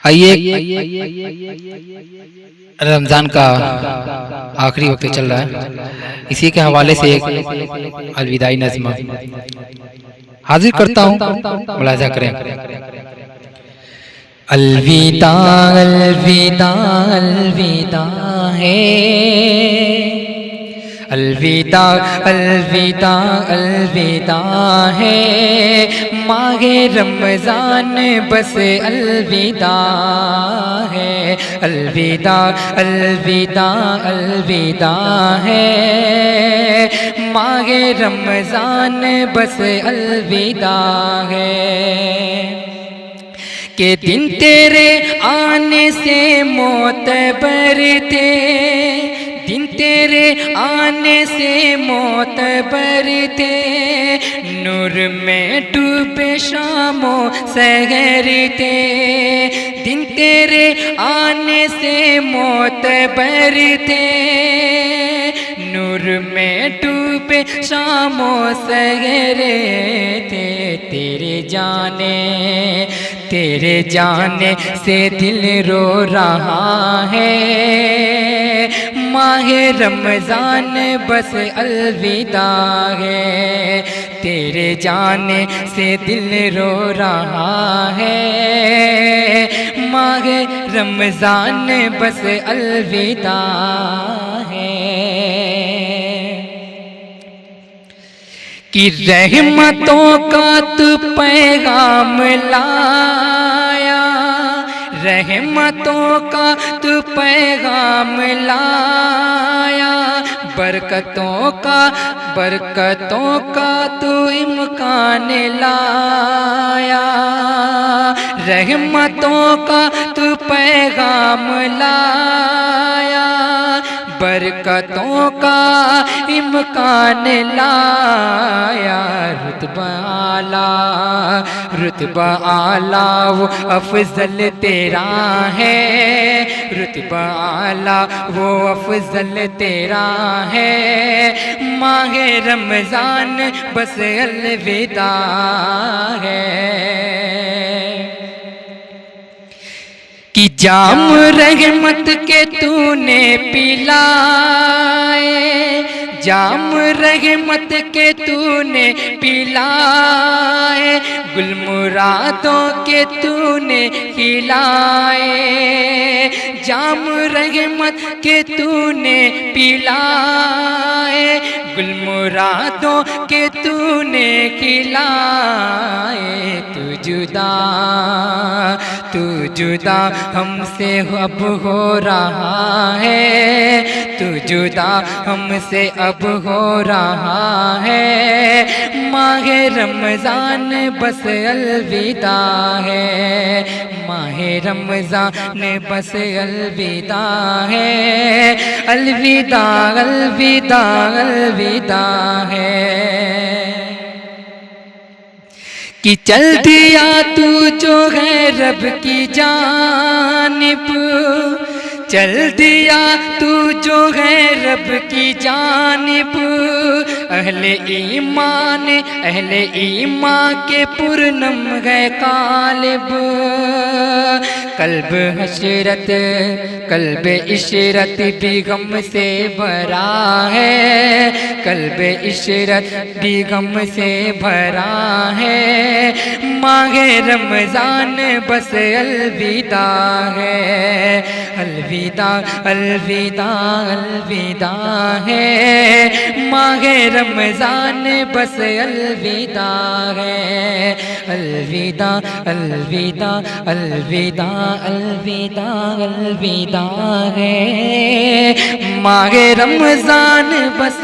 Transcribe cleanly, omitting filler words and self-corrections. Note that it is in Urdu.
آئیے رمضان کا آخری وقت چل رہا ہے، اسی کے حوالے سے ایک الوداعی نظم حاضر کرتا ہوں، ملاحظہ کریں۔ الوداع الوداع الوداع ہے، الوداع الوداع الوداع ہے، ماہ رمضان بس الوداع ہے، الوداع الوداع الوداع ہے، ماہ رمضان بس الوداع ہے، کہ دن تیرے آنے سے معتبر تھے، دن تیرے آنے سے معتبر تھے، نور میں ڈوبے شام و سحر تھے، دن تیرے آنے سے معتبر تھے، نور میں ڈوبے شام و سحر تھے، تیرے جانے سے دل رو رہا ہے، ماہ رمضان بس الوداع ہے، تیرے جانے سے دل رو رہا ہے، ماہ رمضان بس الوداع ہے، کہ رحمتوں کا تو پیغام لایا، رحمتوں کا تو پیغام لایا، برکتوں کا تو امکان لایا، رحمتوں کا تو پیغام لایا، برکتوں کا امکان لایا، رتبہ اعلیٰ وہ افضل تیرا ہے، رتبہ اعلیٰ وہ افضل تیرا ہے، ماہ رمضان بس الوداع ہے، کہ جام رحمت کے تو نے پلائے، جام رحمت کے تو نے پلائے، گل مرادوں کے تو نے کھلائے، جام رحمت کے تو نے پلائے، گل مرادوں کے تو نے کھلائے، تو جدا ہم سے اب ہو رہا ہے، تو جدا ہم سے اب ہو رہا ہے، ماہ رمضان بس الوداع ہے، ماہ رمضان بس الوداع ہے، الوداع الوداع الوداع ہے، کہ چل دیا تو جو ہے رب کی جانب، چل دیا تو جو ہے رب کی جانب، اہل ایمان کے پرنم ہے قالب، قلب عشرت بھی غم سے بھرا ہے، قلب عشرت بھی غم سے بھرا ہے، ماہ رمضان بس الوداع ہے، الوداع الوداع الوداع ہے، ماہ رمضان بس الوداع ہے، الوداع الوداع الوداع الوداع الوداع ہے، ماہ رمضان بس